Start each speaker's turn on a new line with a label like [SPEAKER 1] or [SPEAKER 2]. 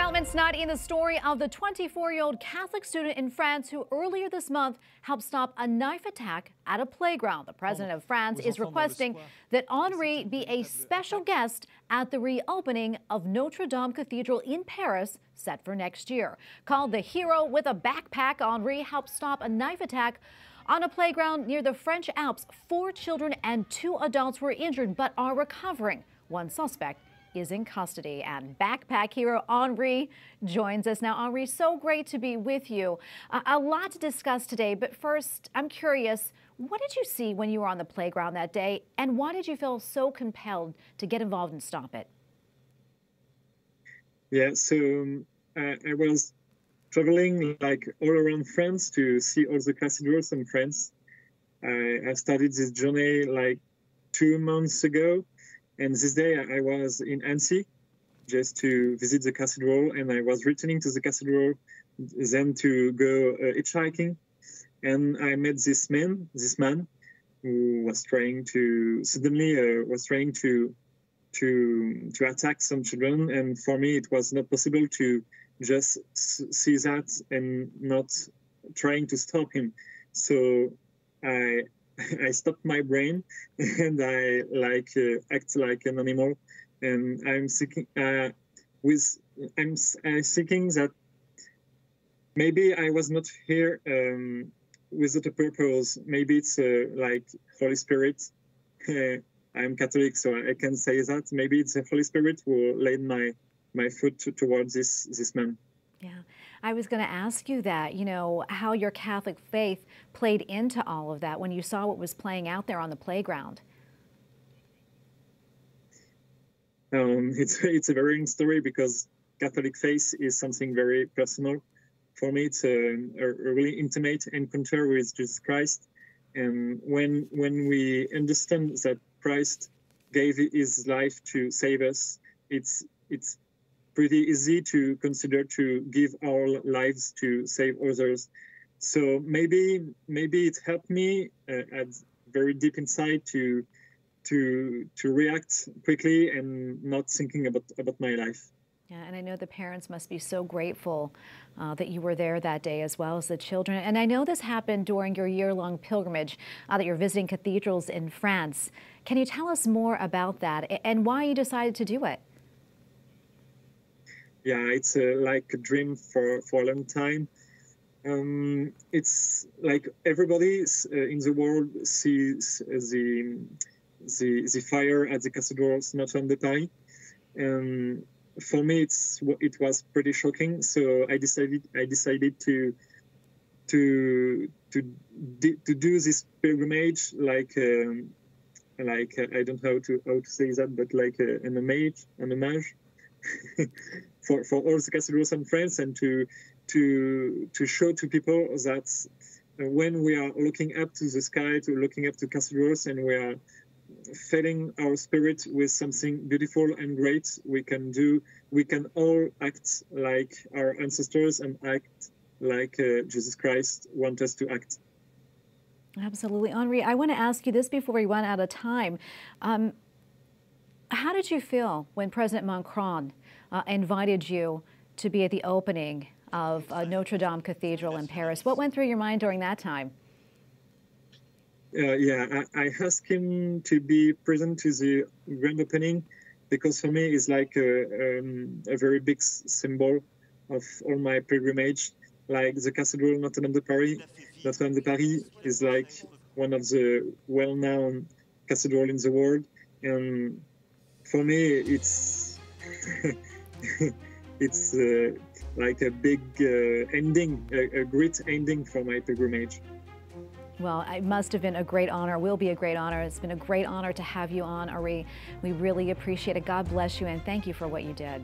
[SPEAKER 1] Developments not in the story of the 24-year-old Catholic student in France who earlier this month helped stop a knife attack at a playground. The president of France is requesting that Henri be a special guest at the reopening of Notre Dame Cathedral in Paris, set for next year. Called the hero with a backpack, Henri helped stop a knife attack on a playground near the French Alps. 4 children and 2 adults were injured but are recovering. One suspect is in custody, and backpack hero Henri joins us now. Henri, so great to be with you. A lot to discuss today, but first, I'm curious, what did you see when you were on the playground that day, and why did you feel so compelled to get involved and stop it?
[SPEAKER 2] Yeah, so I was traveling like all around France to see all the cathedrals in France. I started this journey like 2 months ago. And this day I was in Annecy just to visit the cathedral, and I was returning to the cathedral then to go hitchhiking. And I met this man who was trying to attack some children. And for me, it was not possible to just see that and not trying to stop him. So I stopped my brain and I act like an animal, and I'm thinking that maybe I was not here without a purpose. Maybe it's like Holy Spirit. I'm Catholic, so I can say that maybe it's the Holy Spirit who laid my foot towards this man.
[SPEAKER 1] Yeah, I was going to ask you that, how your Catholic faith played into all of that when you saw what was playing out there on the playground.
[SPEAKER 2] It's a very interesting story because Catholic faith is something very personal. For me, it's a really intimate encounter with Jesus Christ. And when we understand that Christ gave his life to save us, it's pretty easy to consider to give our lives to save others. So maybe it helped me at very deep inside to react quickly and not thinking about my life.
[SPEAKER 1] Yeah, and I know the parents must be so grateful that you were there that day, as well as the children. And I know this happened during your year-long pilgrimage that you're visiting cathedrals in France. Can you tell us more about that and why you decided to do it?
[SPEAKER 2] Yeah, it's like a dream for a long time. It's like everybody in the world sees the fire at the cathedrals Notre Dame de Paris. For me, it was pretty shocking. So I decided to do this pilgrimage, like I don't know how to say that, but like an homage. for all the cathedrals in France, and to show to people that when we are looking up to the sky, looking up to cathedrals, and we are filling our spirit with something beautiful and great, we can all act like our ancestors and act like Jesus Christ wants us to act.
[SPEAKER 1] Absolutely. Henri, I want to ask you this before we run out of time. How did you feel when President Macron invited you to be at the opening of Notre Dame Cathedral in Paris? What went through your mind during that time?
[SPEAKER 2] Yeah, I asked him to be present to the grand opening because for me it's like a very big symbol of all my pilgrimage. Like the Cathedral Notre Dame de Paris. Notre Dame de Paris is like one of the well-known cathedrals in the world, and for me, it's it's like a big ending, a great ending for my pilgrimage.
[SPEAKER 1] Well, it must have been a great honor, will be a great honor. It's been a great honor to have you on, Henri. We really appreciate it. God bless you, and thank you for what you did.